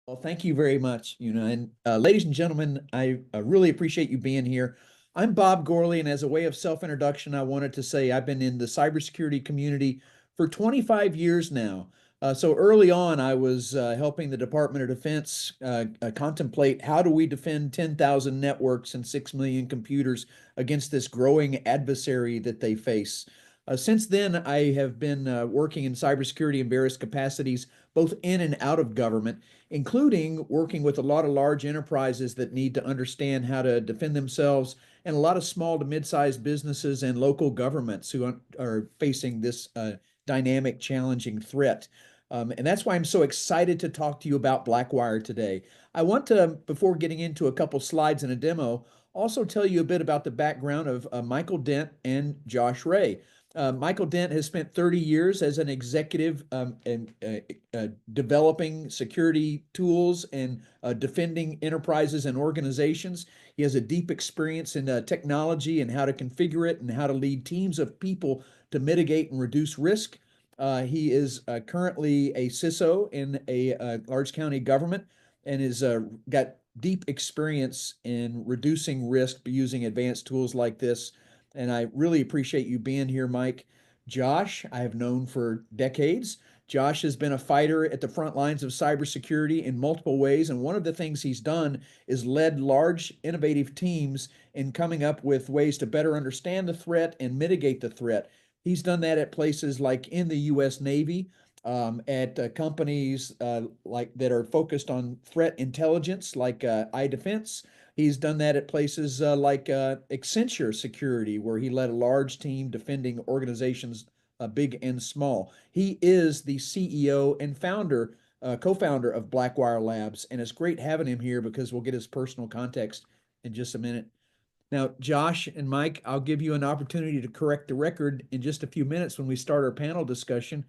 Well, thank you very much. And ladies and gentlemen, I really appreciate you being here. I'm Bob Gorley, and as a way of self-introduction, I wanted to say I've been in the cybersecurity community for 25 years now. So early on, I was helping the Department of Defense contemplate how do we defend 10,000 networks and 6 million computers against this growing adversary that they face. Since then, I have been working in cybersecurity in various capacities, both in and out of government, including working with a lot of large enterprises that need to understand how to defend themselves, and a lot of small to mid-sized businesses and local governments who are facing this dynamic, challenging threat. And that's why I'm so excited to talk to you about Blackwire today. I want to, before getting into a couple slides and a demo, also tell you a bit about the background of Michael Dent and Josh Ray. Michael Dent has spent 30 years as an executive and developing security tools and defending enterprises and organizations. He has a deep experience in technology and how to configure it and how to lead teams of people to mitigate and reduce risk. He is currently a CISO in a large county government and has got deep experience in reducing risk using advanced tools like this. And I really appreciate you being here, Mike. Josh, I have known for decades. Josh has been a fighter at the front lines of cybersecurity in multiple ways. And one of the things he's done is led large, innovative teams in coming up with ways to better understand the threat and mitigate the threat. He's done that at places like in the U.S. Navy, at companies like that are focused on threat intelligence, like iDefense. He's done that at places like Accenture Security, where he led a large team defending organizations big and small. He is the CEO and co-founder of Blackwire Labs, and it's great having him here because we'll get his personal context in just a minute. Now, Josh and Mike, I'll give you an opportunity to correct the record in just a few minutes when we start our panel discussion.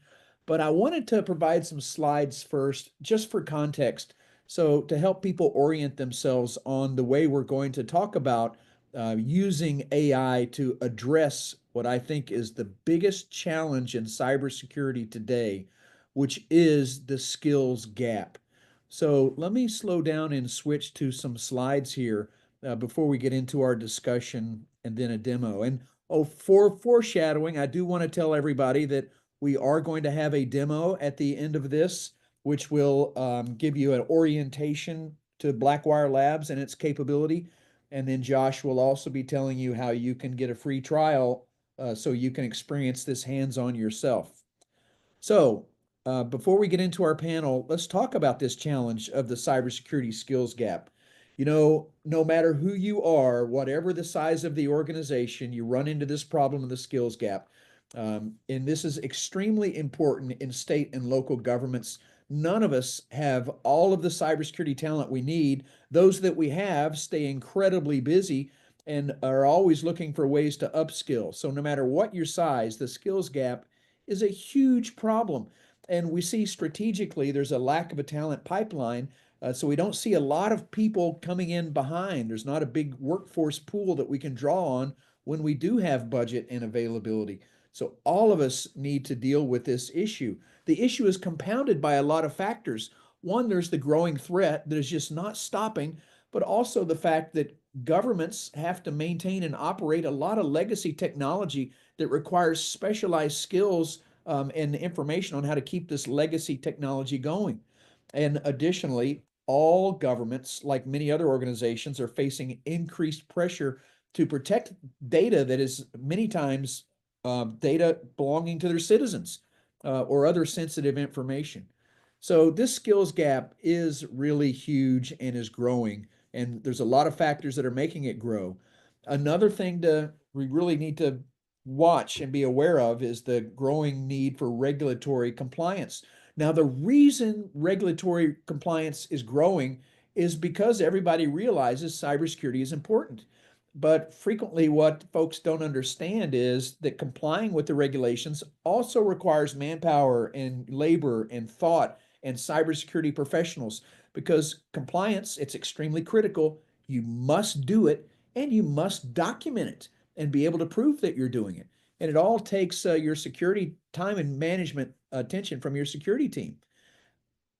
But I wanted to provide some slides first, just for context. So, to help people orient themselves on the way we're going to talk about using AI to address what I think is the biggest challenge in cybersecurity today, which is the skills gap. So, let me slow down and switch to some slides here before we get into our discussion and then a demo. And for foreshadowing, I do want to tell everybody that we are going to have a demo at the end of this, which will give you an orientation to Blackwire Labs and its capability. And then Josh will also be telling you how you can get a free trial so you can experience this hands-on yourself. So, before we get into our panel, let's talk about this challenge of the cybersecurity skills gap. No matter who you are, whatever the size of the organization, you run into this problem of the skills gap. And this is extremely important in state and local governments. None of us have all of the cybersecurity talent we need. Those that we have stay incredibly busy and are always looking for ways to upskill. So, no matter what your size, the skills gap is a huge problem. And we see strategically there's a lack of a talent pipeline. So we don't see a lot of people coming in behind. There's not a big workforce pool that we can draw on when we do have budget and availability. So all of us need to deal with this issue. The issue is compounded by a lot of factors. One, there's the growing threat that is just not stopping, but also the fact that governments have to maintain and operate a lot of legacy technology that requires specialized skills and information on how to keep this legacy technology going. And additionally, all governments, like many other organizations, are facing increased pressure to protect data that is many times data belonging to their citizens or other sensitive information. So this skills gap is really huge and is growing, and there's a lot of factors that are making it grow. Another thing we really need to watch and be aware of is the growing need for regulatory compliance. Now, the reason regulatory compliance is growing is because everybody realizes cybersecurity is important. But frequently, what folks don't understand is that complying with the regulations also requires manpower and labor and thought and cybersecurity professionals, because compliance, it's extremely critical. You must do it and you must document it and be able to prove that you're doing it. And it all takes your security time and management attention from your security team.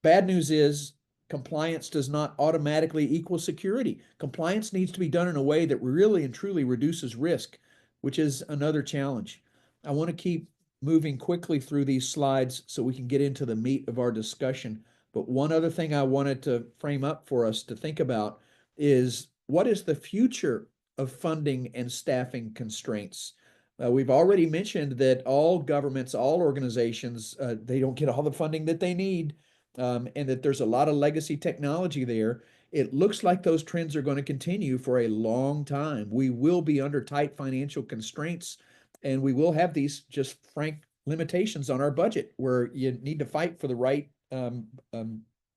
Bad news is compliance does not automatically equal security. Compliance needs to be done in a way that really and truly reduces risk, which is another challenge. I want to keep moving quickly through these slides so we can get into the meat of our discussion. But one other thing I wanted to frame up for us to think about is what is the future of funding and staffing constraints? We've already mentioned that all governments, all organizations, they don't get all the funding that they need, and that there's a lot of legacy technology there. It looks like those trends are going to continue for a long time. We will be under tight financial constraints, and we will have these just frank limitations on our budget where you need to fight for the right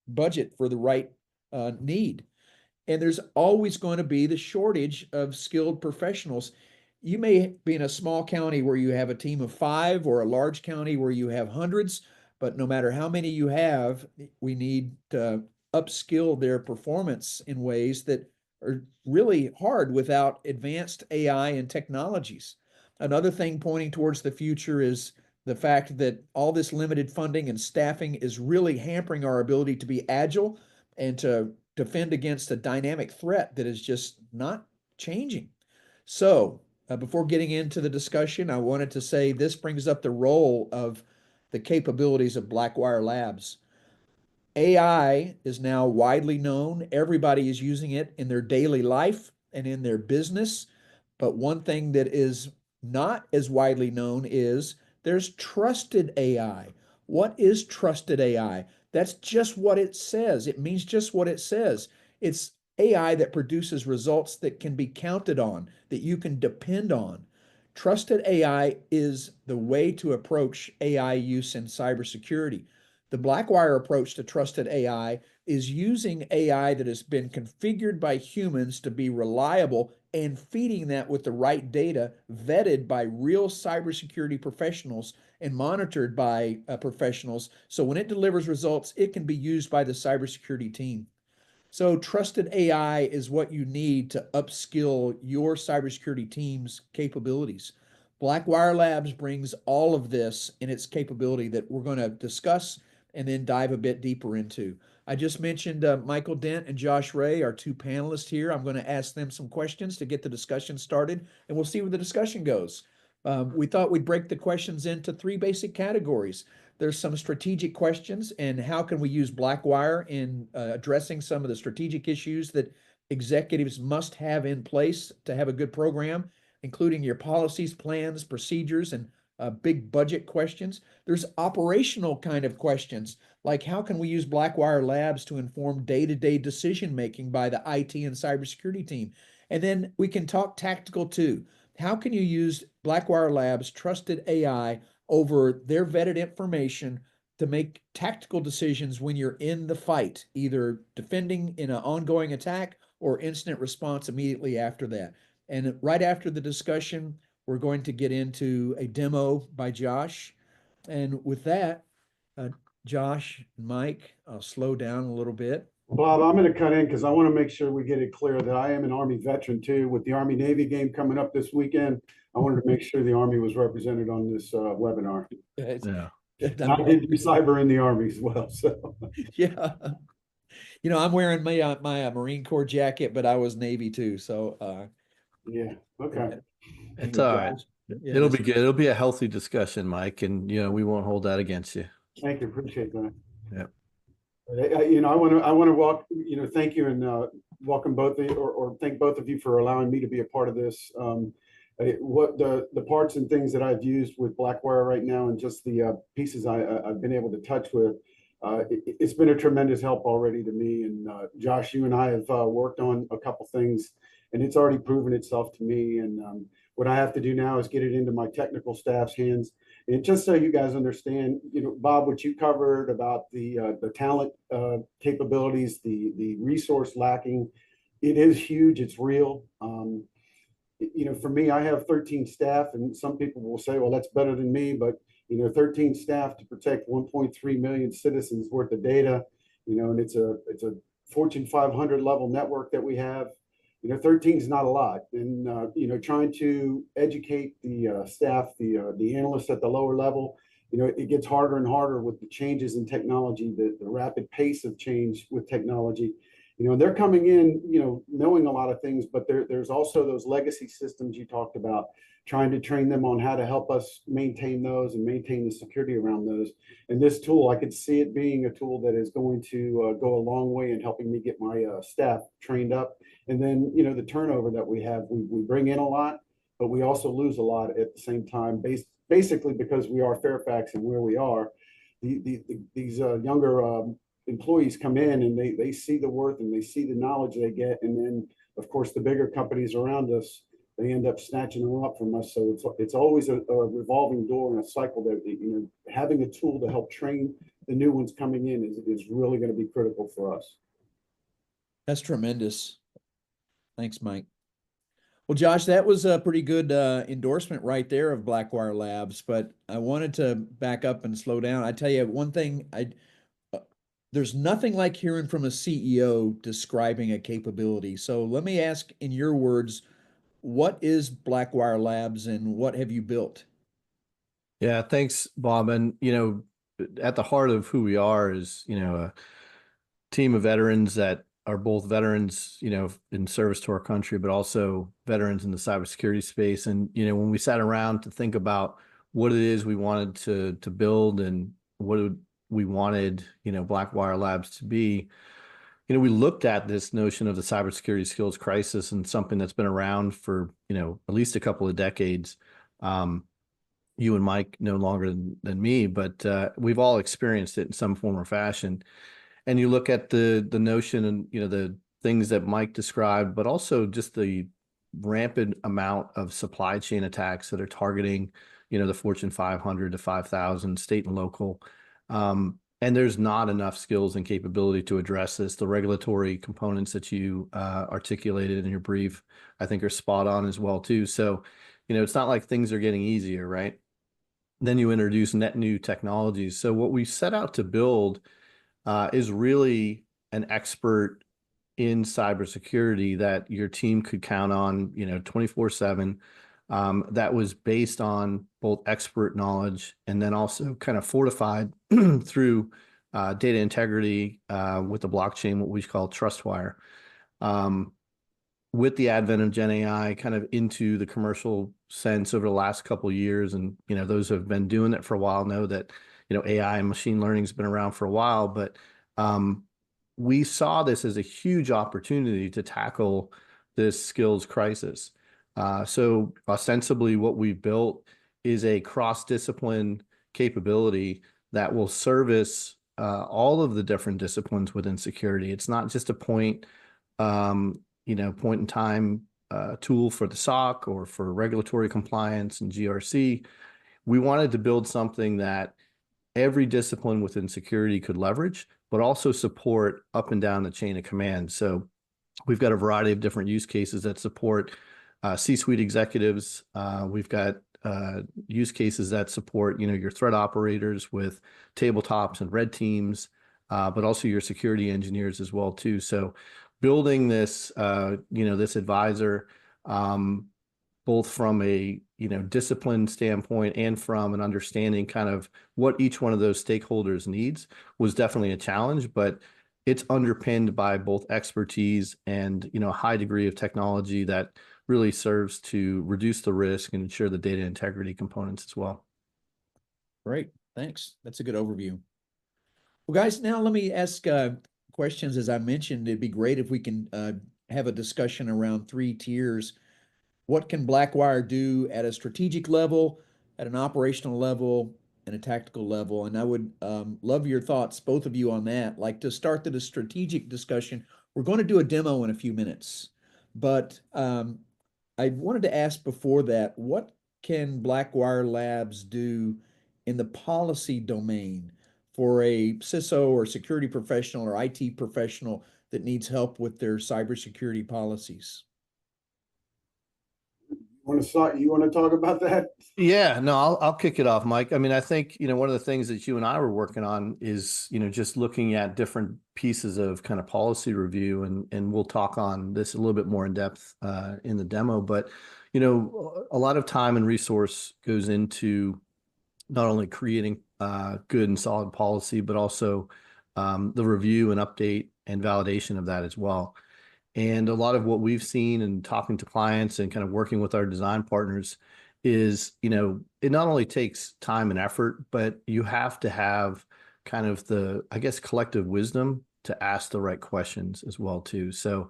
budget for the right need. And there's always going to be the shortage of skilled professionals. You may be in a small county where you have a team of 5 or a large county where you have hundreds, but no matter how many you have, we need to upskill their performance in ways that are really hard without advanced AI and technologies. Another thing pointing towards the future is the fact that all this limited funding and staffing is really hampering our ability to be agile and to defend against a dynamic threat that is just not changing. So, before getting into the discussion, I wanted to say this brings up the role of the capabilities of Blackwire Labs. AI is now widely known. Everybody is using it in their daily life and in their business. But one thing that is not as widely known is there's trusted AI. What is trusted AI? That's just what it says. It means just what it says. It's AI that produces results that can be counted on, that you can depend on. Trusted AI is the way to approach AI use in cybersecurity. The Blackwire approach to trusted AI is using AI that has been configured by humans to be reliable and feeding that with the right data, vetted by real cybersecurity professionals and monitored by professionals. So when it delivers results, it can be used by the cybersecurity team. So trusted AI is what you need to upskill your cybersecurity team's capabilities. Blackwire Labs brings all of this in its capability that we're going to discuss and then dive a bit deeper into. I just mentioned Michael Dent and Josh Ray, our 2 panelists here. I'm going to ask them some questions to get the discussion started, and we'll see where the discussion goes. We thought we'd break the questions into 3 basic categories. There's some strategic questions, and how can we use Blackwire in addressing some of the strategic issues that executives must have in place to have a good program, including your policies, plans, procedures, and big budget questions. There's operational kind of questions, like how can we use Blackwire Labs to inform day-to-day decision-making by the IT and cybersecurity team? And then we can talk tactical too. How can you use Blackwire Labs' trusted AI over their vetted information to make tactical decisions when you're in the fight, either defending in an ongoing attack or incident response immediately after that? And right after the discussion, we're going to get into a demo by Josh. And with that, Josh and Mike, I'll slow down a little bit. Bob, I'm going to cut in because I want to make sure we get it clear that I am an Army veteran too. With the Army-Navy game coming up this weekend, I wanted to make sure the Army was represented on this webinar. Yeah. And I did do cyber in the Army as well. So yeah. You know, I'm wearing my Marine Corps jacket, but I was Navy too. So yeah, okay. It's all right. Yeah, It'll be good. It'll be a healthy discussion, Mike, and we won't hold that against you. Thank you. Appreciate that. Yeah. I want to thank you and welcome both of you, or thank both of you for allowing me to be a part of this. What the parts and things that I've used with Blackwire right now, and just the pieces I've been able to touch with, it's been a tremendous help already to me. And Josh, you and I have worked on a couple things, and it's already proven itself to me. And what I have to do now is get it into my technical staff's hands. And just so you guys understand, Bob, what you covered about the talent capabilities, the resource lacking, it is huge. It's real. For me, I have 13 staff, and some people will say, well, that's better than me. But 13 staff to protect 1.3 million citizens worth of data, and it's a Fortune 500 level network that we have. 13 is not a lot. And, trying to educate the staff, the analysts at the lower level, it gets harder and harder with the changes in technology, the rapid pace of change with technology. They're coming in, knowing a lot of things, but there's also those legacy systems you talked about, trying to train them on how to help us maintain those and maintain the security around those. And this tool, I could see it being a tool that is going to go a long way in helping me get my staff trained up. And then, the turnover that we have, we bring in a lot, but we also lose a lot at the same time, basically because we are Fairfax and where we are. These younger employees come in and they see the worth and they see the knowledge they get. And then, of course, the bigger companies around us, they end up snatching them up from us. So it's always a revolving door and a cycle that, having a tool to help train the new ones coming in is really going to be critical for us. That's tremendous. Thanks, Mike. Well, Josh, that was a pretty good endorsement right there of Blackwire Labs, but I wanted to back up and slow down. I tell you one thing, there's nothing like hearing from a CEO describing a capability. So let me ask in your words, what is Blackwire Labs and what have you built? Yeah, thanks, Bob. And, at the heart of who we are is, a team of veterans that are both veterans, in service to our country, but also veterans in the cybersecurity space. And, when we sat around to think about what it is we wanted to build and what we wanted, Blackwire Labs to be, we looked at this notion of the cybersecurity skills crisis and something that's been around for, at least a couple of decades. You and Mike no longer than me, but we've all experienced it in some form or fashion. And you look at the notion and, the things that Mike described, but also just the rampant amount of supply chain attacks that are targeting, the Fortune 500 to 5,000, state and local. And there's not enough skills and capability to address this. The regulatory components that you articulated in your brief, I think, are spot on as well, too. So, it's not like things are getting easier, right? Then you introduce net new technologies. So what we set out to build is really an expert in cybersecurity that your team could count on, 24/7. That was based on both expert knowledge and then also kind of fortified through data integrity with the blockchain, what we call Trustwire. With the advent of Gen AI kind of into the commercial sense over the last couple of years, and those who have been doing it for a while know that AI and machine learning has been around for a while, but we saw this as a huge opportunity to tackle this skills crisis. So ostensibly what we built is a cross-discipline capability that will service all of the different disciplines within security. It's not just a point in time tool for the SOC or for regulatory compliance and GRC. We wanted to build something that every discipline within security could leverage, but also support up and down the chain of command. So we've got a variety of different use cases that support C-suite executives. We've got use cases that support, your threat operators with tabletops and red teams, but also your security engineers as well, too. So building this, this advisor, both from a, discipline standpoint and from an understanding kind of what each one of those stakeholders needs was definitely a challenge, but it's underpinned by both expertise and, a high degree of technology that really serves to reduce the risk and ensure the data integrity components as well. Great, thanks. That's a good overview. Well, guys, now let me ask questions. As I mentioned, it'd be great if we can have a discussion around 3 tiers. What can Blackwire do at a strategic level, at an operational level, and a tactical level? And I would love your thoughts, both of you, on that. Like, to start the strategic discussion, we're going to do a demo in a few minutes. But I wanted to ask before that, what can Blackwire Labs do in the policy domain for a CISO or security professional or IT professional that needs help with their cybersecurity policies? You want to talk about that? Yeah, no, I'll kick it off, Mike. I mean, I think, one of the things that you and I were working on is, just looking at different pieces of kind of policy review, and we'll talk on this a little bit more in depth in the demo. But, a lot of time and resource goes into not only creating good and solid policy, but also the review and update and validation of that as well. And a lot of what we've seen and talking to clients and kind of working with our design partners is, it not only takes time and effort, but you have to have kind of the, I guess, collective wisdom to ask the right questions as well too. So,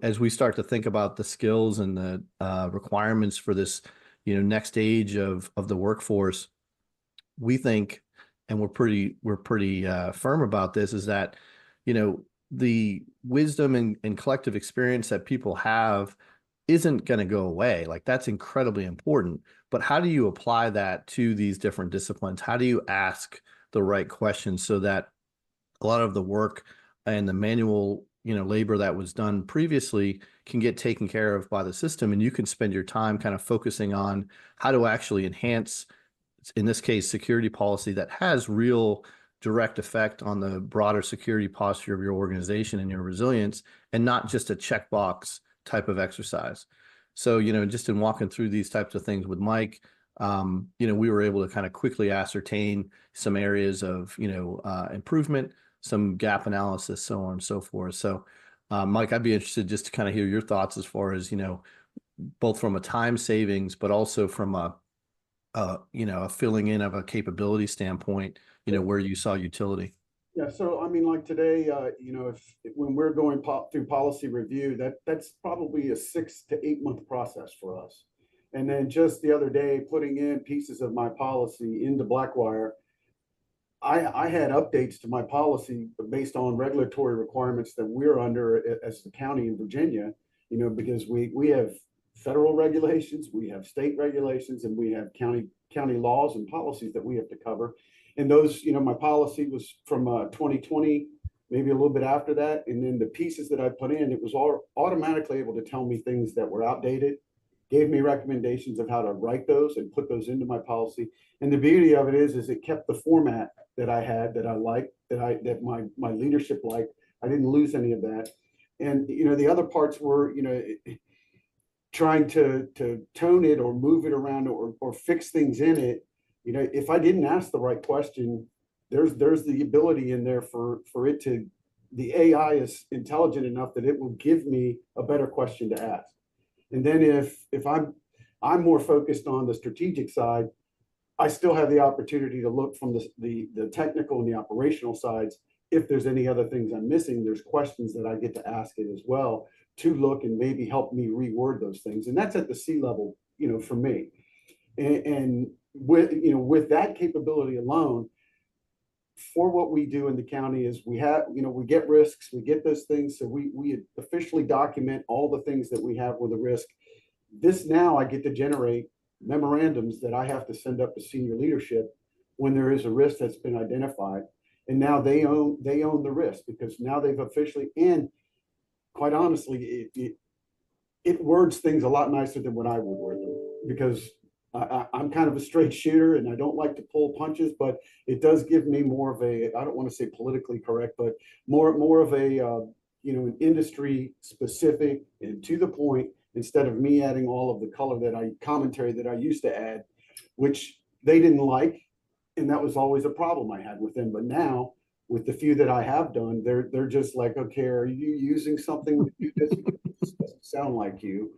as we start to think about the skills and the requirements for this, next stage of the workforce, we think, and we're pretty firm about this, is that, the wisdom and collective experience that people have isn't going to go away. Like, that's incredibly important. But how do you apply that to these different disciplines? How do you ask the right questions so that a lot of the work and the manual, labor that was done previously can get taken care of by the system, and you can spend your time kind of focusing on how to actually enhance, in this case, security policy that has real direct effect on the broader security posture of your organization and your resilience, and not just a checkbox type of exercise. So, just in walking through these types of things with Mike, we were able to kind of quickly ascertain some areas of, improvement, some gap analysis, so on and so forth. So, Mike, I'd be interested just to kind of hear your thoughts as far as, both from a time savings, but also from a filling in of a capability standpoint, where you saw utility. Yeah, so I mean, like today, if when we're going through policy review, that's probably a 6 to 8 month process for us. And then just the other day, putting in pieces of my policy into Blackwire, I had updates to my policy based on regulatory requirements that we're under as the county in Virginia, because we have federal regulations, we have state regulations, and we have county laws and policies that we have to cover. And those, my policy was from 2020, maybe a little bit after that. And then the pieces that I put in, it was all automatically able to tell me things that were outdated, gave me recommendations of how to write those and put those into my policy. And the beauty of it is it kept the format that I had, that I liked, that my leadership liked. I didn't lose any of that. And, the other parts were, trying to tone it or move it around or fix things in it. If I didn't ask the right question, there's the ability in there for it to, the AI is intelligent enough that it will give me a better question to ask. And then if I'm more focused on the strategic side, I still have the opportunity to look from the technical and the operational sides. If there's any other things I'm missing, there's questions that I get to ask it as well, to look and maybe help me reword those things. And that's at the C level, for me. And with that capability alone, for what we do in the county is we have, we get risks, we get those things. So we officially document all the things that we have with a risk. This now I get to generate memorandums that I have to send up to senior leadership when there is a risk that's been identified. And now they own the risk, because now they've officially, and quite honestly, it words things a lot nicer than what I would word them, because I'm kind of a straight shooter and I don't like to pull punches, but it does give me more of a, I don't want to say politically correct, but more of a, an industry specific and to the point, instead of me adding all of the commentary that I used to add, which they didn't like. And that was always a problem I had with them. But now, with the few that I have done, they're just like, okay, are you using something that doesn't sound like you?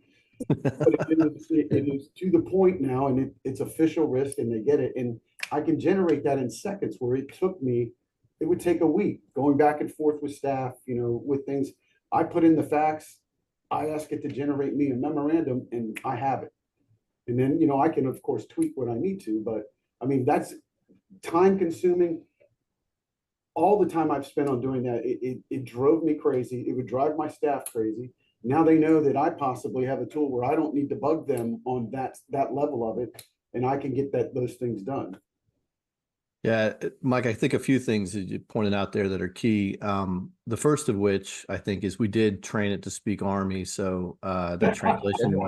But it is to the point now, and it's official risk, and they get it. And I can generate that in seconds, where it would take a week going back and forth with staff, with things. I put in the facts, I ask it to generate me a memorandum, and I have it. And then, I can, of course, tweak what I need to, but I mean, that's time consuming. All the time I've spent on doing that, it drove me crazy. It would drive my staff crazy. Now they know that I possibly have a tool where I don't need to bug them on that level of it, and I can get those things done. Yeah, Mike, I think a few things that you pointed out there that are key. The first of which I think is we did train it to speak Army, so that translation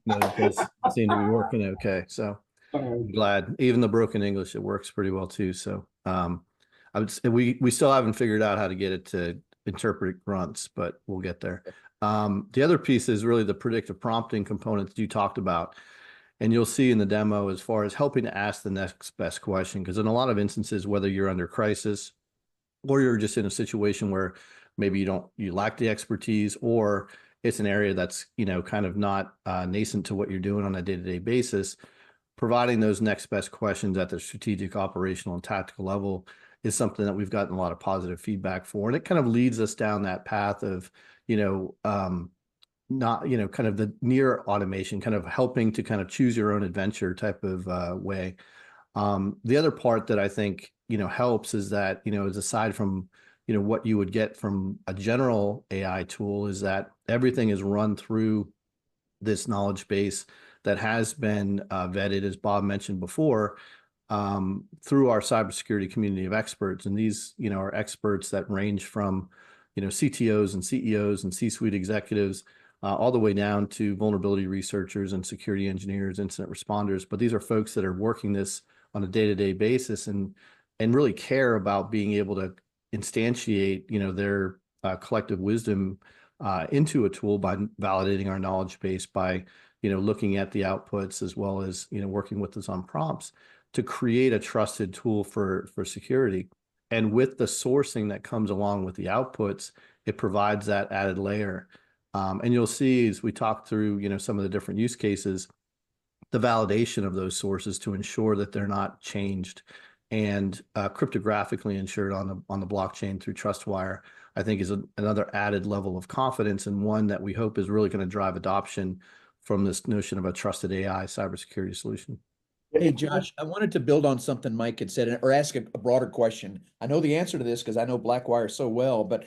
does seem to be working okay. So I'm glad. Even the broken English, it works pretty well too. So I would say we still haven't figured out how to get it to interpret grunts, but we'll get there. The other piece is really the predictive prompting components you talked about. And you'll see in the demo as far as helping to ask the next best question, because in a lot of instances, whether you're under crisis or you're just in a situation where maybe you lack the expertise, or it's an area that's, kind of not nascent to what you're doing on a day-to-day basis, providing those next best questions at the strategic, operational, and tactical level is something that we've gotten a lot of positive feedback for. And it kind of leads us down that path of, not, kind of the near automation, kind of helping to kind of choose your own adventure type of way. The other part that I think, helps is that, is aside from, what you would get from a general AI tool, is that everything is run through this knowledge base that has been vetted, as Bob mentioned before, through our cybersecurity community of experts. And these, are experts that range from, CTOs and CEOs and C-suite executives, all the way down to vulnerability researchers and security engineers, incident responders. But these are folks that are working this on a day-to-day basis and really care about being able to instantiate, their collective wisdom into a tool by validating our knowledge base, by, looking at the outputs, as well as, working with us on prompts to create a trusted tool for security. And with the sourcing that comes along with the outputs, it provides that added layer. And you'll see as we talk through, some of the different use cases, the validation of those sources to ensure that they're not changed and cryptographically ensured on the blockchain through Trustwire, I think is another added level of confidence, and one that we hope is really going to drive adoption from this notion of a trusted AI cybersecurity solution. Hey, Josh, I wanted to build on something Mike had said, or ask a broader question. I know the answer to this because I know Blackwire so well, but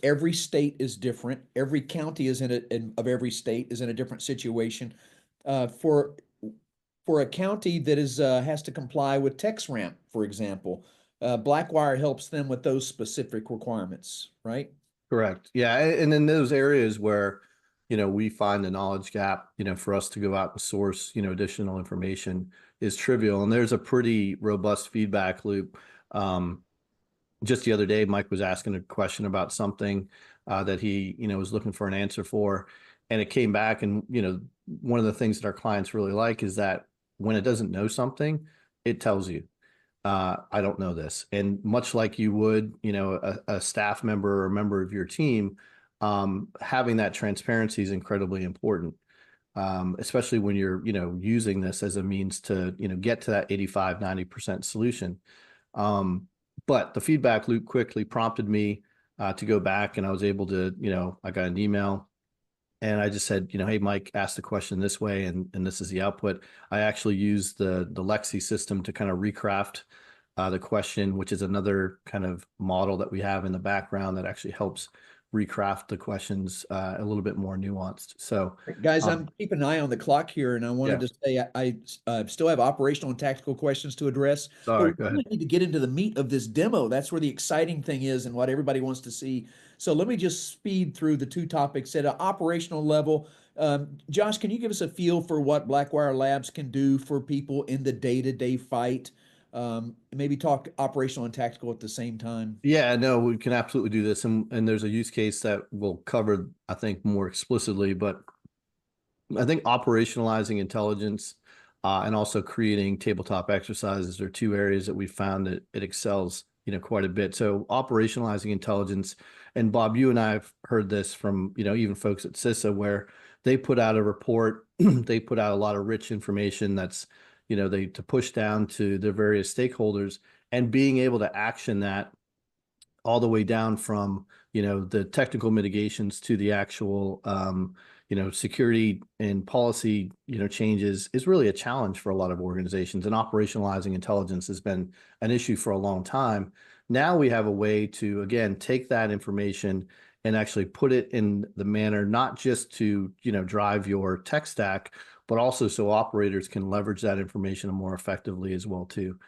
every state is different. Every county is of every state is in a different situation. For a county that has to comply with TexRAMP, for example, Blackwire helps them with those specific requirements, right? Correct. Yeah, and in those areas where we find the knowledge gap, for us to go out and source, additional information is trivial. And there's a pretty robust feedback loop. Just the other day, Mike was asking a question about something that he, was looking for an answer for. And it came back. And, one of the things that our clients really like is that when it doesn't know something, it tells you, I don't know this. And much like you would, a staff member or a member of your team, having that transparency is incredibly important, especially when you're, using this as a means to, get to that 85, 90% solution. But the feedback loop quickly prompted me to go back, and I was able to, I got an email and I just said, hey, Mike asked the question this way, and this is the output. I actually used the Lexi system to kind of recraft the question, which is another kind of model that we have in the background that actually helps recraft the questions a little bit more nuanced. So guys, I'm keeping an eye on the clock here, and I wanted to say I still have operational and tactical questions to address. Sorry, but go we really ahead. need to get into the meat of this demo. That's where the exciting thing is and what everybody wants to see. So let me just speed through the two topics at an operational level. Josh, can you give us a feel for what Blackwire Labs can do for people in the day-to-day fight? Maybe talk operational and tactical at the same time. Yeah, no, we can absolutely do this. And there's a use case that we'll cover, I think, more explicitly, but I think operationalizing intelligence and also creating tabletop exercises are two areas that we found that it excels, quite a bit. So operationalizing intelligence, and Bob, you and I have heard this from, even folks at CISO, where they put out a report, they put out a lot of rich information that's, to push down to their various stakeholders, and being able to action that all the way down from, the technical mitigations to the actual, security and policy, changes is really a challenge for a lot of organizations. And operationalizing intelligence has been an issue for a long time. Now we have a way to, again, take that information and actually put it in the manner, not just to, drive your tech stack, but also so operators can leverage that information more effectively as well too.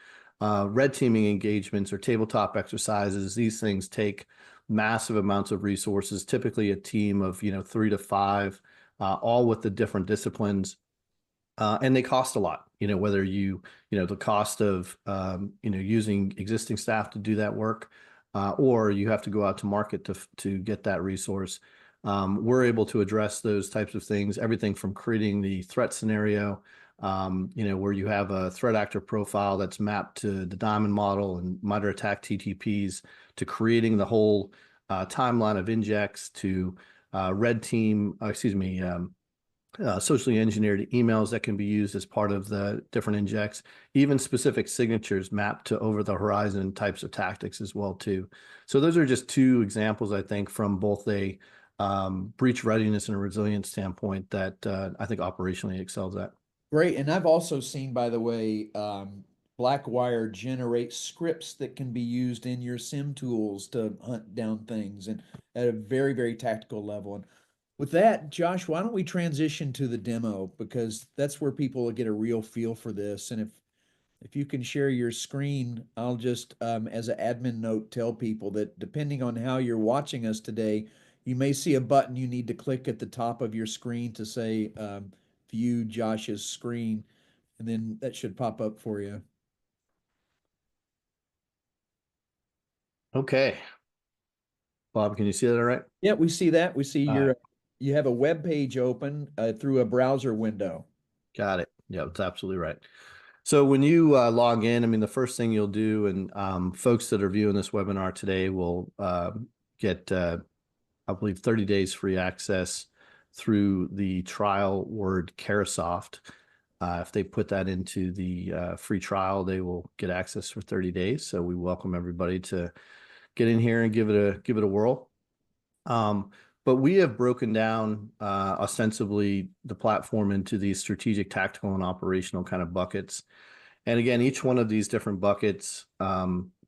Red teaming engagements or tabletop exercises, these things take massive amounts of resources, typically a team of, 3 to 5, all with the different disciplines. And they cost a lot, whether the cost of, using existing staff to do that work, or you have to go out to market to get that resource. We're able to address those types of things, everything from creating the threat scenario, where you have a threat actor profile that's mapped to the Diamond model and MITRE ATT&CK TTPs, to creating the whole timeline of injects, to red team, socially engineered emails that can be used as part of the different injects, even specific signatures mapped to over the horizon types of tactics as well too. So those are just two examples, I think, from both a breach readiness and a resilience standpoint that I think operationally excels at. Great. And I've also seen, by the way, Blackwire generate scripts that can be used in your SIM tools to hunt down things, and at a very, very tactical level. And with that, Josh, why don't we transition to the demo, because that's where people will get a real feel for this. And if you can share your screen, I'll just, as an admin note, tell people that depending on how you're watching us today, you may see a button you need to click at the top of your screen to say, view Josh's screen, and then that should pop up for you. Okay. Bob, can you see that all right? Yeah, we see that. We see All your, right. you have a web page open through a browser window. Got it. Yeah, that's absolutely right. So when you log in, I mean, the first thing you'll do, and folks that are viewing this webinar today will get, I believe, 30 days free access through the trial word Carasoft. If they put that into the free trial, they will get access for 30 days. So we welcome everybody to get in here and give it a whirl. But we have broken down ostensibly the platform into these strategic, tactical, and operational kind of buckets. And again, each one of these different buckets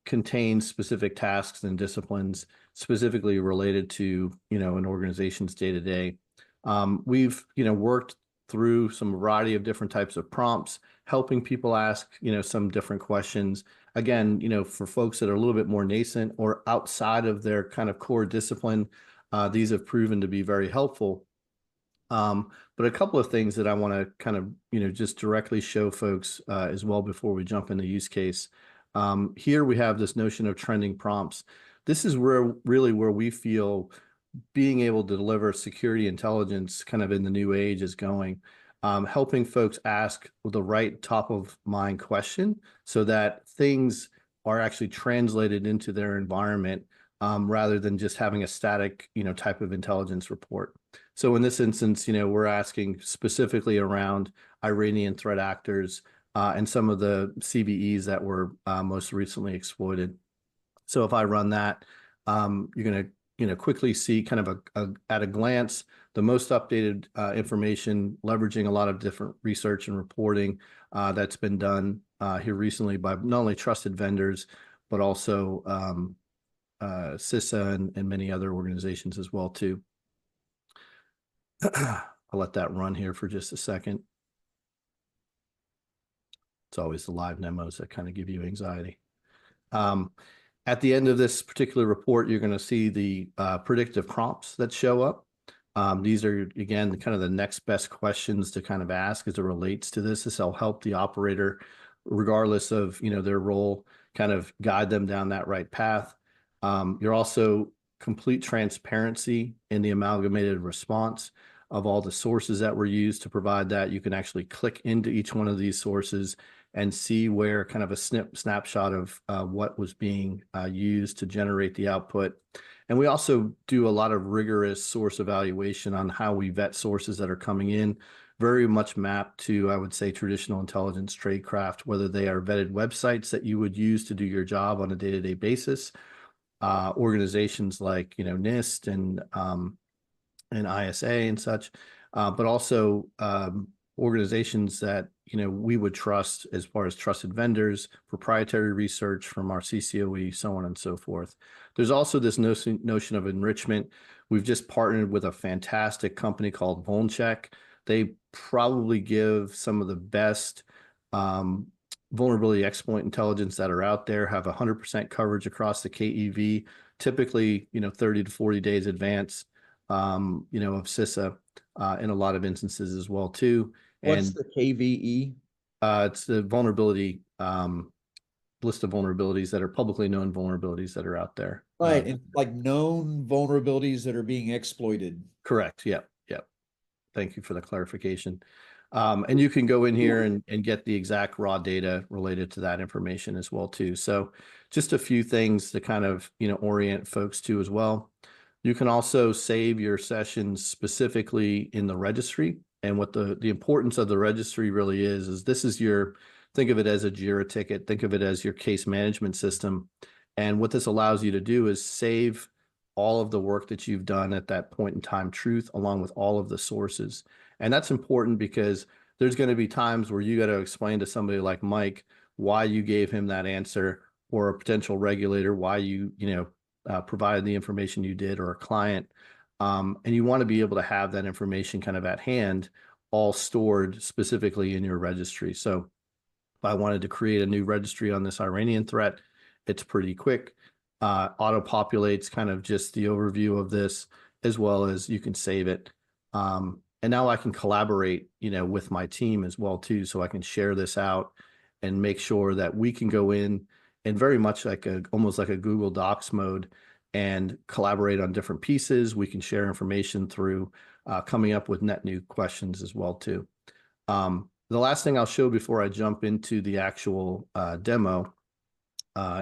contains specific tasks and disciplines specifically related to, an organization's day-to-day. We've, worked through some variety of different types of prompts, helping people ask, some different questions. Again, for folks that are a little bit more nascent or outside of their kind of core discipline, these have proven to be very helpful. But a couple of things that I want to kind of, just directly show folks as well before we jump into use case. Here we have this notion of trending prompts. This is where we feel being able to deliver security intelligence kind of in the new age is going, helping folks ask the right top of mind question so that things are actually translated into their environment, rather than just having a static, type of intelligence report. So in this instance, we're asking specifically around Iranian threat actors and some of the CVEs that were most recently exploited. So if I run that, you're going to, quickly see kind of at a glance the most updated information, leveraging a lot of different research and reporting that's been done here recently by not only trusted vendors, but also CISA and many other organizations as well too. I'll let that run here for just a second. It's always the live demos that kind of give you anxiety. At the end of this particular report, you're going to see the predictive prompts that show up. These are, again, kind of the next best questions to kind of ask as it relates to this. This will help the operator, regardless of, their role, kind of guide them down that right path. You're also complete transparency in the amalgamated response of all the sources that were used to provide that. You can actually click into each one of these sources and see where kind of a snapshot of what was being used to generate the output. And we also do a lot of rigorous source evaluation on how we vet sources that are coming in, very much mapped to, I would say, traditional intelligence tradecraft, whether they are vetted websites that you would use to do your job on a day-to-day basis, organizations like, NIST and ISA and such, but also organizations that, we would trust as far as trusted vendors, proprietary research from our CCOE, so on and so forth. There's also this notion of enrichment. We've just partnered with a fantastic company called VulnCheck. They probably give some of the best vulnerability exploit intelligence that are out there, have 100% coverage across the KEV, typically, 30 to 40 days advance, of CISA in a lot of instances as well too. What's the KVE? It's the vulnerability list of vulnerabilities that are publicly known vulnerabilities that are out there. Right, and like known vulnerabilities that are being exploited. Correct. Yep. Yep. Thank you for the clarification. And you can go in here and get the exact raw data related to that information as well too. So just a few things to kind of, orient folks to as well. You can also save your sessions specifically in the registry. And what the importance of the registry really is this is think of it as a JIRA ticket, think of it as your case management system. And what this allows you to do is save all of the work that you've done at that point in time truth, along with all of the sources. And that's important because there's going to be times where you got to explain to somebody like Mike why you gave him that answer, or a potential regulator why you provided the information you did, or a client. And you want to be able to have that information kind of at hand, all stored specifically in your registry. So if I wanted to create a new registry on this Iranian threat, it's pretty quick. Auto-populates kind of just the overview of this, as well as you can save it. And now I can collaborate, with my team as well too, so I can share this out and make sure that we can go in and very much like almost like a Google Docs mode and collaborate on different pieces. We can share information through coming up with net new questions as well too. The last thing I'll show before I jump into the actual demo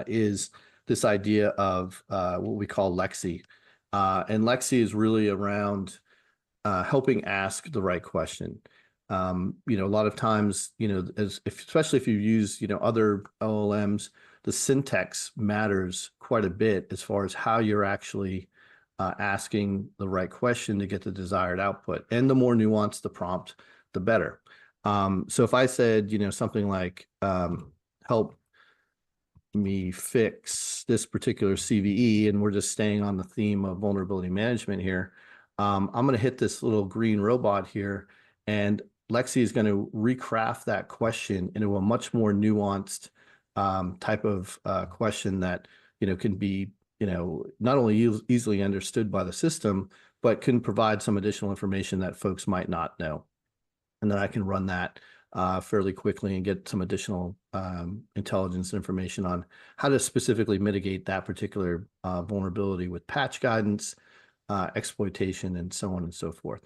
is this idea of what we call Lexi. And Lexi is really around helping ask the right question. A lot of times, especially if you use, other LLMs, the syntax matters quite a bit as far as how you're actually asking the right question to get the desired output. And the more nuanced the prompt, the better. So if I said, something like, help me fix this particular CVE, and we're just staying on the theme of vulnerability management here, I'm going to hit this little green robot here, and Lexi is going to recraft that question into a much more nuanced type of question that can be not only easily understood by the system, but can provide some additional information that folks might not know. And then I can run that fairly quickly and get some additional intelligence information on how to specifically mitigate that particular vulnerability with patch guidance, exploitation, and so on and so forth.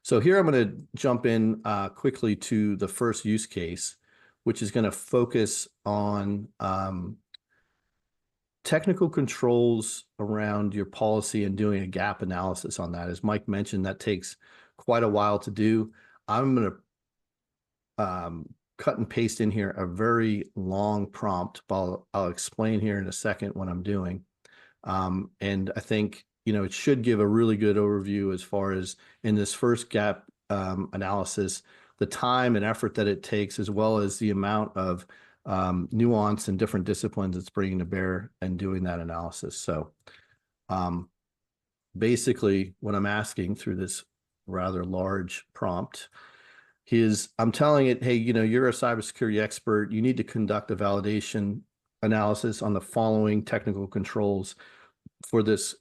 So here I'm going to jump in quickly to the first use case, which is going to focus on technical controls around your policy and doing a gap analysis on that. As Mike mentioned, that takes quite a while to do. I'm going to cut and paste in here a very long prompt, but I'll explain here in a second what I'm doing. And I think, it should give a really good overview as far as in this first gap analysis, the time and effort that it takes, as well as the amount of nuance and different disciplines it's bringing to bear and doing that analysis. So basically what I'm asking through this rather large prompt is I'm telling it, hey, you're a cybersecurity expert. You need to conduct a validation analysis on the following technical controls for this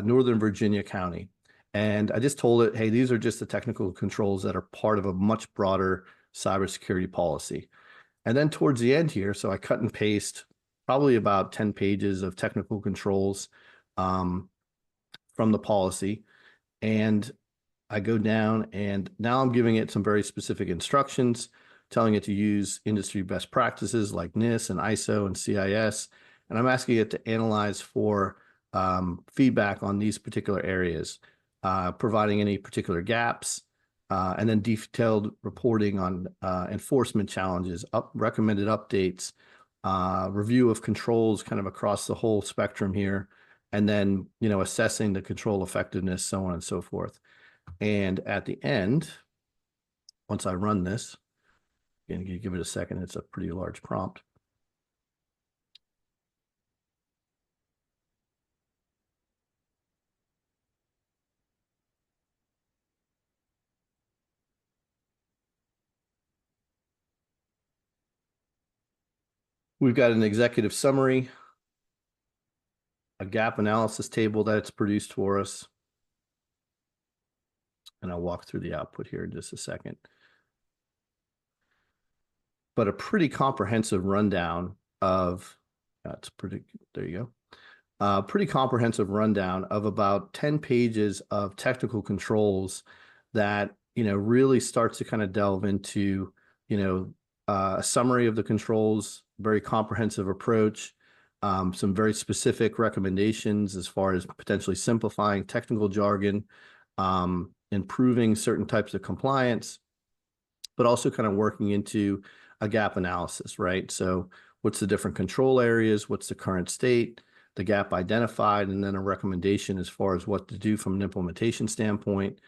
Northern Virginia county. And I just told it, hey, these are just the technical controls that are part of a much broader cybersecurity policy. And then towards the end here, so I cut and paste probably about 10 pages of technical controls from the policy. And I go down, and now I'm giving it some very specific instructions, telling it to use industry best practices like NIST and ISO and CIS. And I'm asking it to analyze for feedback on these particular areas, providing any particular gaps, and then detailed reporting on enforcement challenges, recommended updates, review of controls kind of across the whole spectrum here, and then, assessing the control effectiveness, so on and so forth. And at the end, once I run this, again, give it a second, it's a pretty large prompt. We've got an executive summary, a gap analysis table that it's produced for us. And I'll walk through the output here in just a second. But a pretty comprehensive rundown of, there you go. Pretty comprehensive rundown of about 10 pages of technical controls that, really starts to kind of delve into, a summary of the controls, very comprehensive approach, some very specific recommendations as far as potentially simplifying technical jargon, improving certain types of compliance, but also kind of working into a gap analysis, right? So what's the different control areas? What's the current state? The gap identified, and then a recommendation as far as what to do from an implementation standpoint,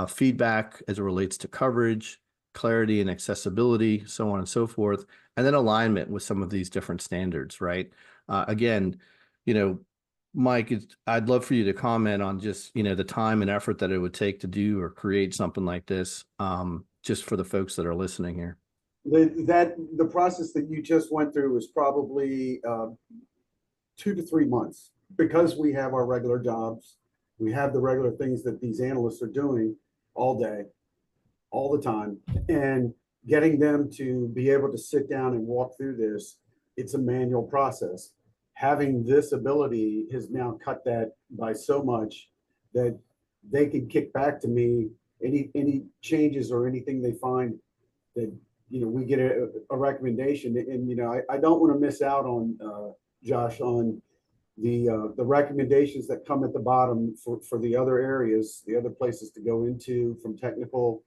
feedback as it relates to coverage, clarity and accessibility, so on and so forth, and then alignment with some of these different standards, right? Again, Mike, I'd love for you to comment on just, the time and effort that it would take to do or create something like this, just for the folks that are listening here. The process that you just went through was probably 2 to 3 months, because we have our regular jobs. We have the regular things that these analysts are doing all day, all the time, and getting them to be able to sit down and walk through this, it's a manual process. Having this ability has now cut that by so much that they can kick back to me any changes or anything they find that, we get a recommendation. And, I don't want to miss out on, Josh, on the recommendations that come at the bottom for the other areas, the other places to go into, from technical,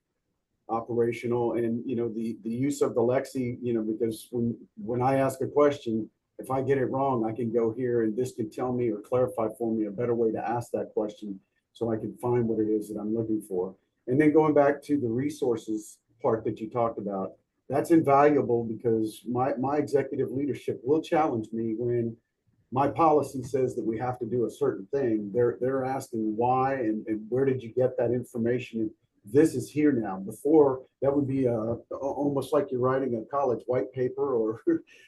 operational, and the use of the Lexi, because when I ask a question, if I get it wrong, I can go here and this can tell me or clarify for me a better way to ask that question, so I can find what it is that I'm looking for. And then going back to the resources part that you talked about, that's invaluable, because my executive leadership will challenge me when my policy says that we have to do a certain thing. They're asking why and where did you get that information? This is here now. Before, that would be almost like you're writing a college white paper, or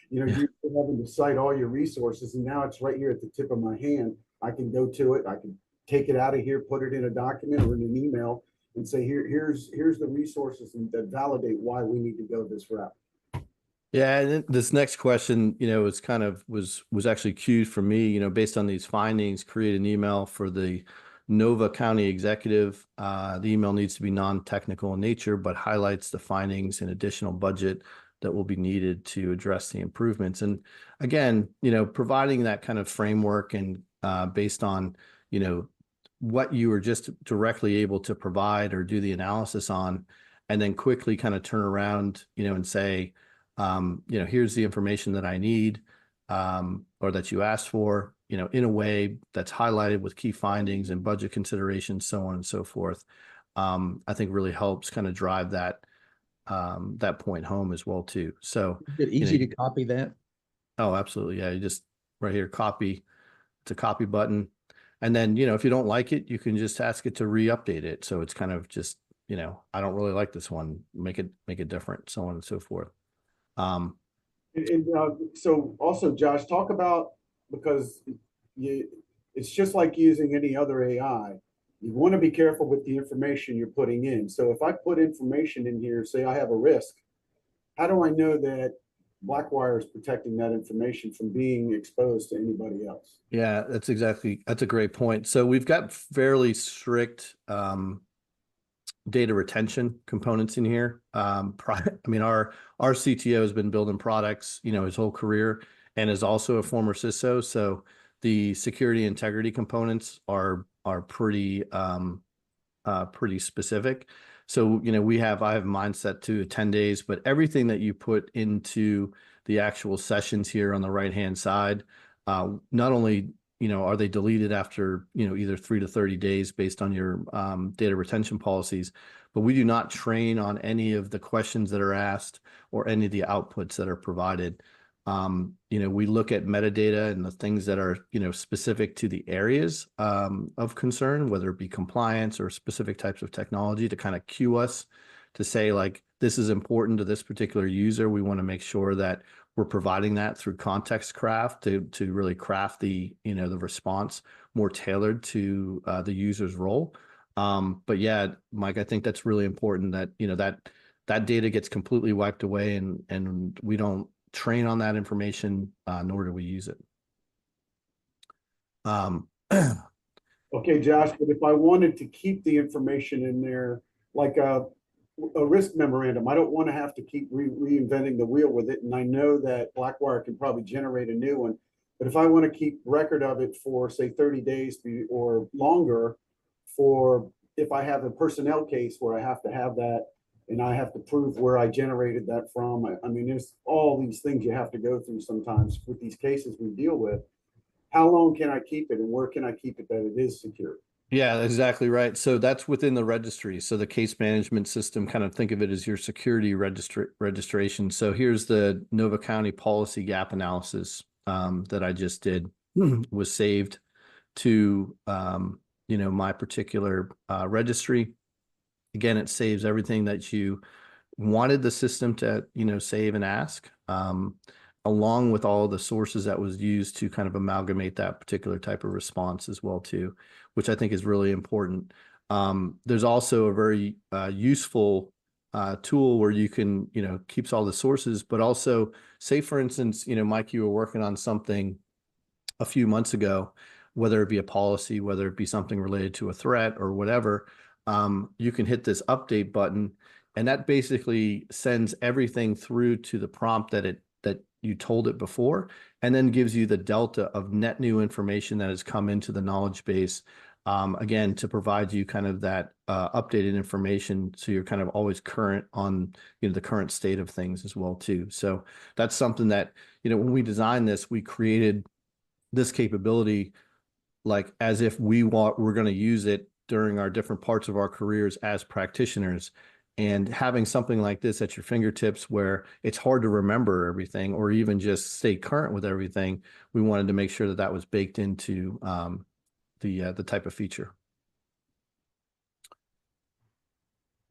you're having to cite all your resources, and now it's right here at the tip of my hand. I can go to it. I can take it out of here, put it in a document or in an email, and say, here's the resources that validate why we need to go this route. Yeah, and this next question, is kind of was actually cued for me, based on these findings, create an email for the Nova County executive. The email needs to be non-technical in nature, but highlights the findings and additional budget that will be needed to address the improvements. And again, providing that kind of framework and based on, what you were just directly able to provide or do the analysis on, and then quickly kind of turn around, and say, here's the information that I need, or that you asked for, in a way that's highlighted with key findings and budget considerations, so on and so forth. I think really helps kind of drive that point home as well too. So is it easy to copy that? Oh, absolutely. Yeah. You just right here, copy, it's a copy button. And then, if you don't like it, you can just ask it to re-update it. So it's kind of just, I don't really like this one, make it different, so on and so forth. So also, Josh, talk about, because it's just like using any other AI. You want to be careful with the information you're putting in. So if I put information in here, say I have a risk, how do I know that Blackwire is protecting that information from being exposed to anybody else? Yeah, that's a great point. So we've got fairly strict data retention components in here. I mean, our CTO has been building products, his whole career, and is also a former CISO. So the security integrity components are pretty specific. So, I have mine set to 10 days, but everything that you put into the actual sessions here on the right-hand side, not only, are they deleted after, either 3 to 30 days based on your data retention policies, but we do not train on any of the questions that are asked or any of the outputs that are provided. We look at metadata and the things that are, specific to the areas of concern, whether it be compliance or specific types of technology, to kind of cue us to say, like, this is important to this particular user. We want to make sure that we're providing that through context craft to really craft the, the response more tailored to the user's role. But yeah, Mike, I think that's really important that, that data gets completely wiped away and we don't train on that information, nor do we use it. Okay, Josh, but if I wanted to keep the information in there, like a risk memorandum, I don't want to have to keep reinventing the wheel with it. And I know that Blackwire can probably generate a new one. But if I want to keep record of it for, say, 30 days or longer, for if I have a personnel case where I have to have that and I have to prove where I generated that from, I mean, there's all these things you have to go through sometimes with these cases we deal with. How long can I keep it and where can I keep it that it is secure? Yeah, exactly right. So that's within the registry. So the case management system, kind of think of it as your security registration. So here's the Nova County policy gap analysis that I just did, was saved to my particular registry. Again, it saves everything that you wanted the system to save and ask, along with all the sources that was used to kind of amalgamate that particular type of response as well too, which I think is really important. There's also a very useful tool where you can keeps all the sources, but also say, for instance, Mike, you were working on something a few months ago, whether it be a policy, whether it be something related to a threat or whatever, you can hit this update button, and that basically sends everything through to the prompt that you told it before, and then gives you the delta of net new information that has come into the knowledge base, again, to provide you kind of that updated information, so you're kind of always current on the current state of things as well too. So that's something that when we designed this, we created this capability like as if we're going to use it during our different parts of our careers as practitioners. And having something like this at your fingertips where it's hard to remember everything or even just stay current with everything, we wanted to make sure that that was baked into the type of feature.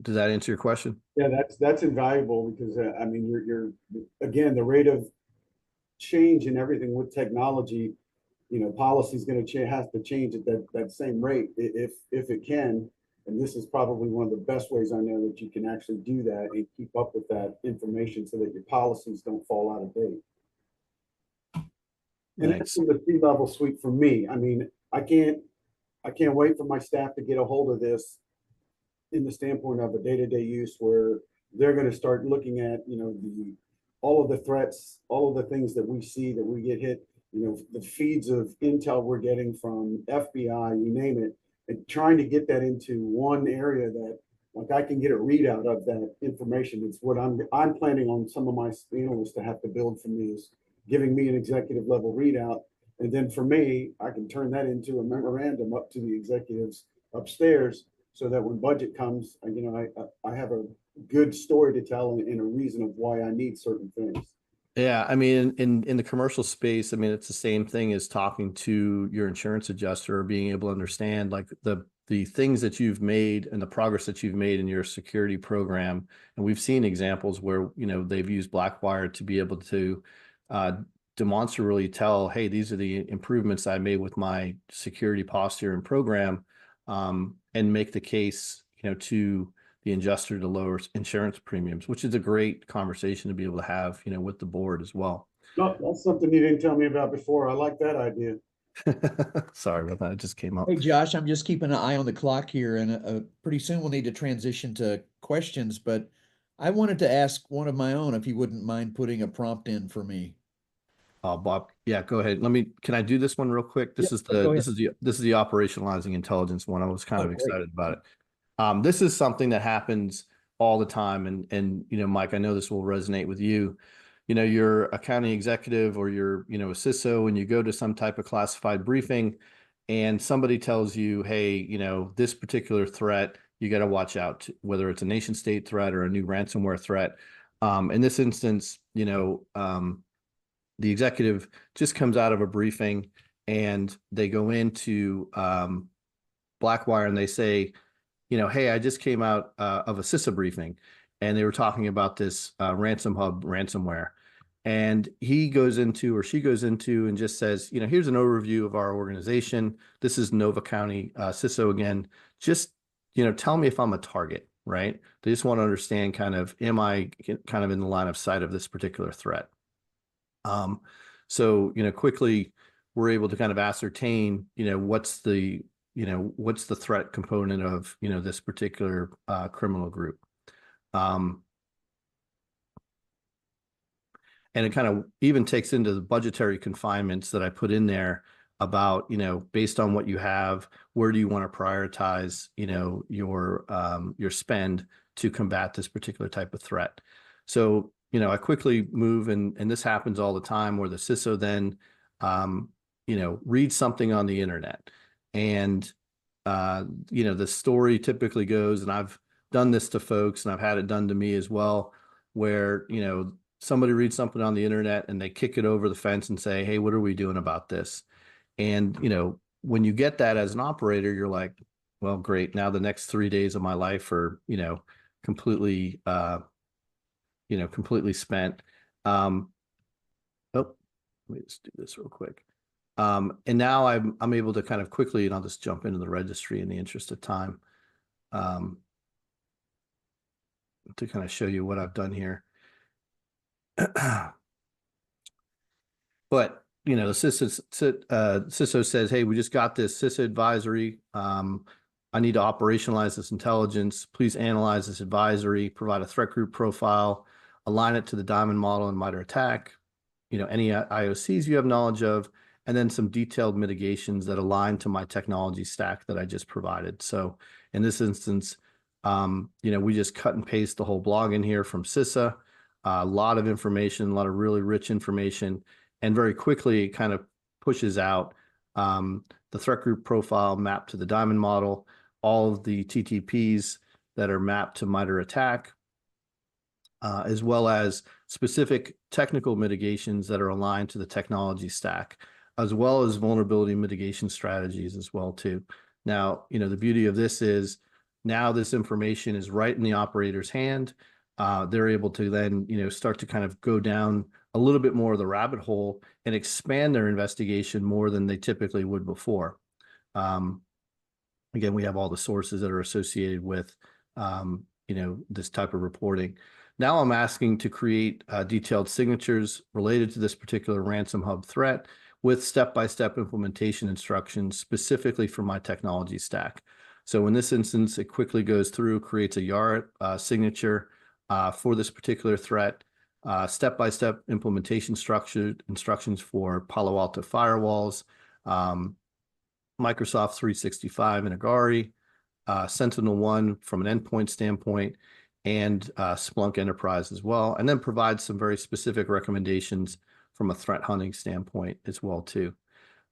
Does that answer your question? Yeah, that's invaluable because I mean, you're again, the rate of change in everything with technology, policy is going to have to change at that same rate if it can. And this is probably one of the best ways I know that you can actually do that and keep up with that information so that your policies don't fall out of date. And that's the C-level suite for me. I mean, I can't wait for my staff to get a hold of this in the standpoint of a day-to-day use where they're going to start looking at, all of the threats, all of the things that we see that we get hit, the feeds of intel we're getting from FBI, you name it, and trying to get that into one area that like I can get a readout of that information. It's what I'm planning on some of my analysts to have to build for me, is giving me an executive level readout. And then for me, I can turn that into a memorandum up to the executives upstairs so that when budget comes, I have a good story to tell and a reason of why I need certain things. Yeah, I mean, in the commercial space, I mean, it's the same thing as talking to your insurance adjuster or being able to understand like the things that you've made and the progress that you've made in your security program. And we've seen examples where, they've used Blackwire to be able to demonstrably tell, hey, these are the improvements I made with my security posture and program, and make the case, to the adjuster to lower insurance premiums, which is a great conversation to be able to have, with the board as well. No, that's something you didn't tell me about before. I like that idea. Sorry about that. It just came up. Hey, Josh, I'm just keeping an eye on the clock here, and pretty soon we'll need to transition to questions, but I wanted to ask one of my own, if you wouldn't mind putting a prompt in for me. Bob, yeah, go ahead. Can I do this one real quick? This is the operationalizing intelligence one. I was kind of excited about it. This is something that happens all the time. And Mike, I know this will resonate with you. You're a county executive or you're, a CISO, and you go to some type of classified briefing and somebody tells you, hey, this particular threat, you got to watch out to, whether it's a nation state threat or a new ransomware threat. In this instance, the executive just comes out of a briefing and they go into Blackwire and they say, hey, I just came out of a CISA briefing and they were talking about this Ransom Hub ransomware. And he goes into, or she goes into and just says, here's an overview of our organization. This is Nova County CISO again. Just, tell me if I'm a target, right? They just want to understand kind of, am I kind of in the line of sight of this particular threat? So, quickly we're able to kind of ascertain, what's the threat component of, this particular criminal group. And it kind of even takes into the budgetary confinements that I put in there about, based on what you have, where do you want to prioritize, your spend to combat this particular type of threat. So, I quickly move, and this happens all the time, where the CISO then, reads something on the internet. And, the story typically goes, and I've done this to folks, and I've had it done to me as well, where, somebody reads something on the internet and they kick it over the fence and say, hey, what are we doing about this? And, when you get that as an operator, you're like, well, great. Now the next 3 days of my life are, completely, completely spent. Oh, let me just do this real quick. And now I'm able to kind of quickly, and I'll just jump into the registry in the interest of time, to kind of show you what I've done here. But, the CISO says, hey, we just got this CISO advisory. I need to operationalize this intelligence. Please analyze this advisory, provide a threat group profile, align it to the diamond model and MITRE ATT&CK, any IOCs you have knowledge of, and then some detailed mitigations that align to my technology stack that I just provided. So in this instance, we just cut and paste the whole blog in here from CISA. A lot of information, a lot of really rich information, and very quickly it kind of pushes out the threat group profile mapped to the diamond model, all of the TTPs that are mapped to MITRE ATT&CK, as well as specific technical mitigations that are aligned to the technology stack, as well as vulnerability mitigation strategies as well too. Now, the beauty of this is now this information is right in the operator's hand. They're able to then, start to kind of go down a little bit more of the rabbit hole and expand their investigation more than they typically would before. Again, we have all the sources that are associated with, this type of reporting. Now I'm asking to create detailed signatures related to this particular ransom hub threat with step-by-step implementation instructions specifically for my technology stack. So in this instance, it quickly goes through, creates a YAR signature for this particular threat, step-by-step implementation instructions for Palo Alto firewalls, Microsoft 365 and Agari, Sentinel-1 from an endpoint standpoint, and Splunk Enterprise as well, and then provides some very specific recommendations from a threat hunting standpoint as well too.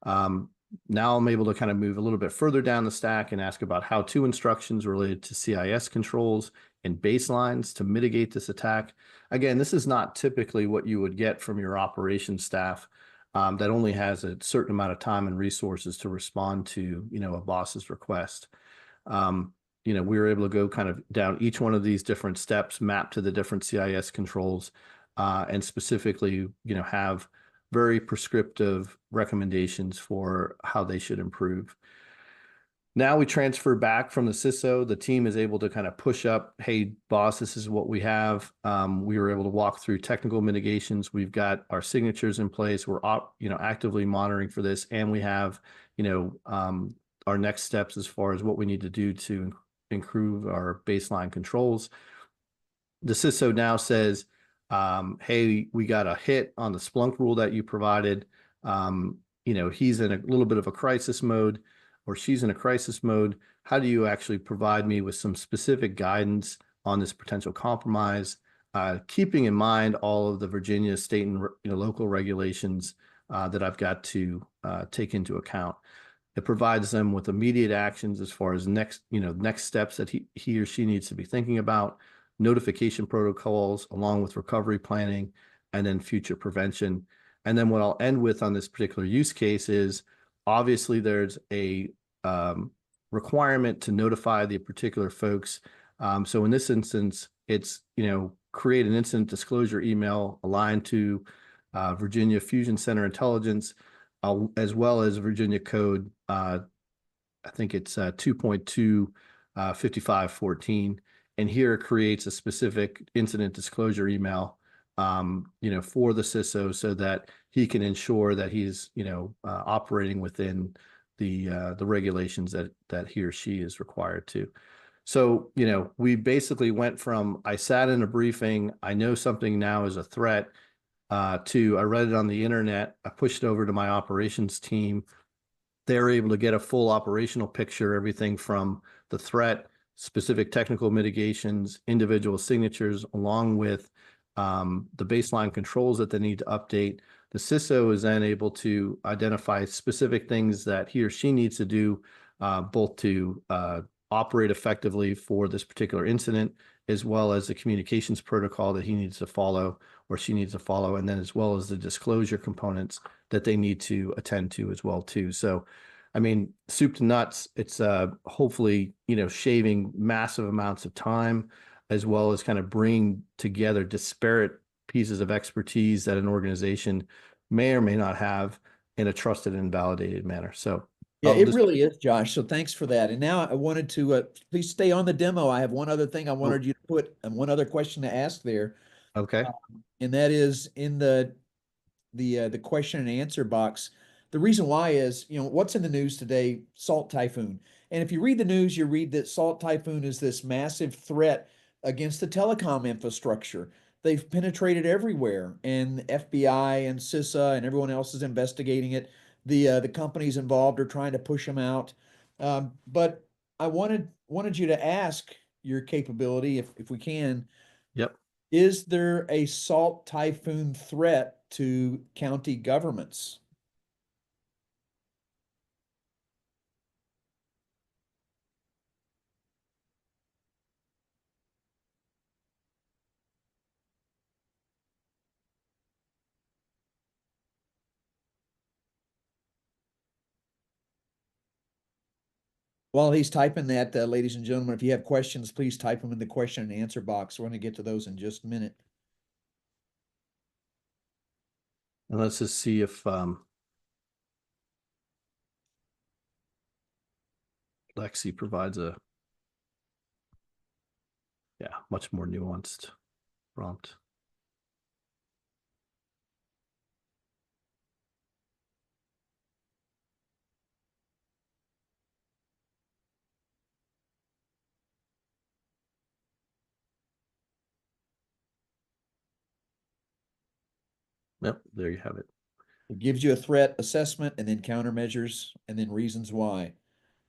Now I'm able to kind of move a little bit further down the stack and ask about how-to instructions related to CIS controls and baselines to mitigate this attack. Again, this is not typically what you would get from your operations staff that only has a certain amount of time and resources to respond to, a boss's request. We were able to go kind of down each one of these different steps, map to the different CIS controls, and specifically, have very prescriptive recommendations for how they should improve. Now we transfer back from the CISO. The team is able to kind of push up, hey, boss, this is what we have. We were able to walk through technical mitigations. We've got our signatures in place. We're actively monitoring for this, and we have, our next steps as far as what we need to do to improve our baseline controls. The CISO now says, hey, we got a hit on the Splunk rule that you provided. He's in a little bit of a crisis mode, or she's in a crisis mode. How do you actually provide me with some specific guidance on this potential compromise, keeping in mind all of the Virginia state and local regulations that I've got to take into account? It provides them with immediate actions as far as next steps that he or she needs to be thinking about, notification protocols, along with recovery planning, and then future prevention. And then what I'll end with on this particular use case is, obviously there's a requirement to notify the particular folks. So in this instance, it's, create an incident disclosure email aligned to Virginia Fusion Center Intelligence, as well as Virginia Code, I think it's 2.25514. And here it creates a specific incident disclosure email for the CISO so that he can ensure that he's, operating within the regulations that he or she is required to. So, we basically went from, I sat in a briefing, I know something now is a threat, to I read it on the internet, I pushed it over to my operations team. They're able to get a full operational picture, everything from the threat, specific technical mitigations, individual signatures, along with the baseline controls that they need to update. The CISO is then able to identify specific things that he or she needs to do, both to operate effectively for this particular incident, as well as the communications protocol that he needs to follow or she needs to follow, and then as well as the disclosure components that they need to attend to as well too. So, I mean, soup to nuts, it's hopefully, shaving massive amounts of time, as well as kind of bringing together disparate pieces of expertise that an organization may or may not have in a trusted and validated manner. So Yeah, it really is, Josh. So thanks for that. And now I wanted to please stay on the demo. I have one other thing I wanted you to put and one other question to ask there. Okay. And that is in the question and answer box. The reason why is, what's in the news today? Salt Typhoon. And if you read the news, you read that Salt Typhoon is this massive threat against the telecom infrastructure. They've penetrated everywhere, and FBI and CISA and everyone else is investigating it. The companies involved are trying to push them out. But I wanted you to ask your capability, if we can. Yep. Is there a Salt Typhoon threat to county governments? While he's typing that, ladies and gentlemen, if you have questions, please type them in the question and answer box. We're going to get to those in just a minute. And let's just see if Lexi provides a much more nuanced prompt. Yep, there you have it. It gives you a threat assessment and then countermeasures and then reasons why.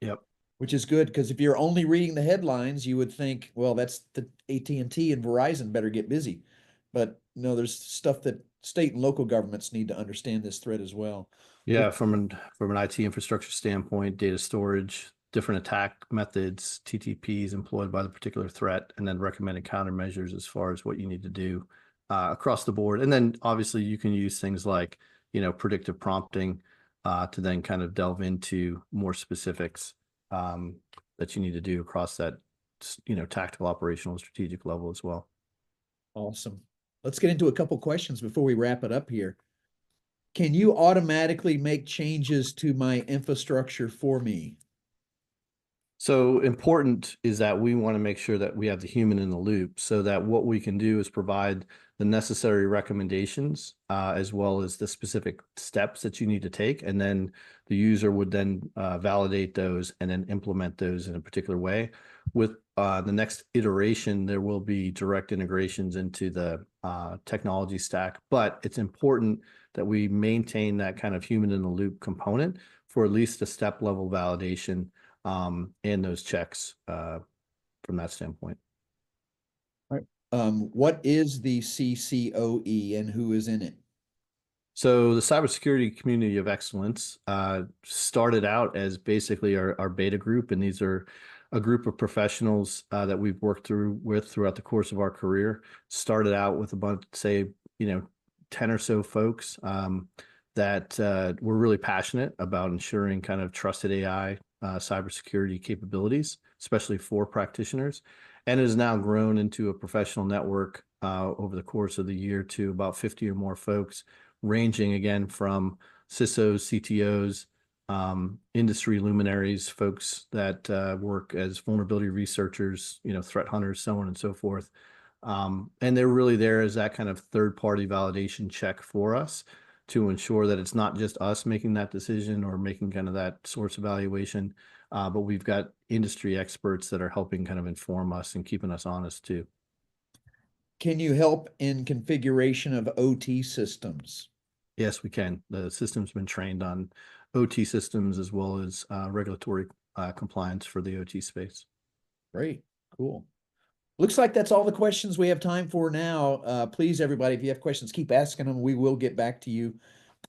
Yep. Which is good, because if you're only reading the headlines, you would think, well, that's the AT&T and Verizon better get busy. But no, there's stuff that state and local governments need to understand this threat as well. Yeah, from an IT infrastructure standpoint, data storage, different attack methods, TTPs employed by the particular threat, and then recommended countermeasures as far as what you need to do across the board. And then obviously you can use things like, predictive prompting to then kind of delve into more specifics that you need to do across that, tactical, operational, and strategic level as well. Awesome. Let's get into a couple questions before we wrap it up here. Can you automatically make changes to my infrastructure for me? So important is that we want to make sure that we have the human in the loop, so that what we can do is provide the necessary recommendations as well as the specific steps that you need to take. And then the user would then validate those and then implement those in a particular way. With the next iteration, there will be direct integrations into the technology stack, but it's important that we maintain that kind of human in the loop component for at least a step level validation and those checks from that standpoint. All right. What is the CCOE and who is in it? So the Cybersecurity Community of Excellence started out as basically our beta group, and these are a group of professionals that we've worked throughout the course of our career. Started out with a bunch, say, 10 or so folks that were really passionate about ensuring kind of trusted AI cybersecurity capabilities, especially for practitioners, and has now grown into a professional network over the course of the year to about 50 or more folks, ranging again from CISOs, CTOs, industry luminaries, folks that work as vulnerability researchers, threat hunters, so on and so forth. And they're really there as that kind of third-party validation check for us to ensure that it's not just us making that decision or making kind of that source evaluation, but we've got industry experts that are helping kind of inform us and keeping us honest too. Can you help in configuration of OT systems? Yes, we can. The system's been trained on OT systems as well as regulatory compliance for the OT space. Great, cool. Looks like that's all the questions we have time for now. Please, everybody, if you have questions, keep asking them. We will get back to you.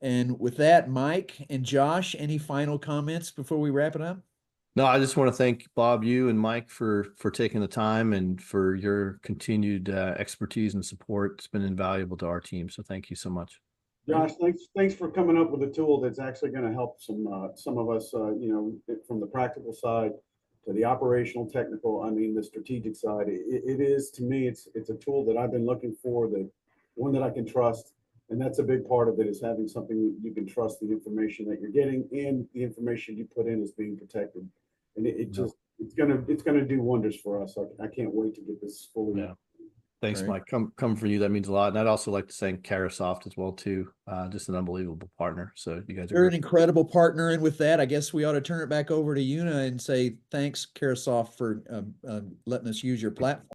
And with that, Mike and Josh, any final comments before we wrap it up? No, I just want to thank Bob, you and Mike for taking the time and for your continued expertise and support. It's been invaluable to our team. So thank you so much. Josh, thanks for coming up with a tool that's actually going to help some of us, from the practical side to the operational, technical. I mean, the strategic side. It is, to me, it's a tool that I've been looking for, that one that I can trust, and that's a big part of it, is having something you can trust the information that you're getting, and the information you put in is being protected. And it's gonna do wonders for us. I can't wait to get this fully. Yeah. Thanks, Right. Mike. Come for you. That means a lot. And I'd also like to thank Carasoft as well too. Just an unbelievable partner. So you guys are You're an great. incredible partner. And with that, I guess we ought to turn it back over to Una and say thanks, Carasoft, for letting us use your platform.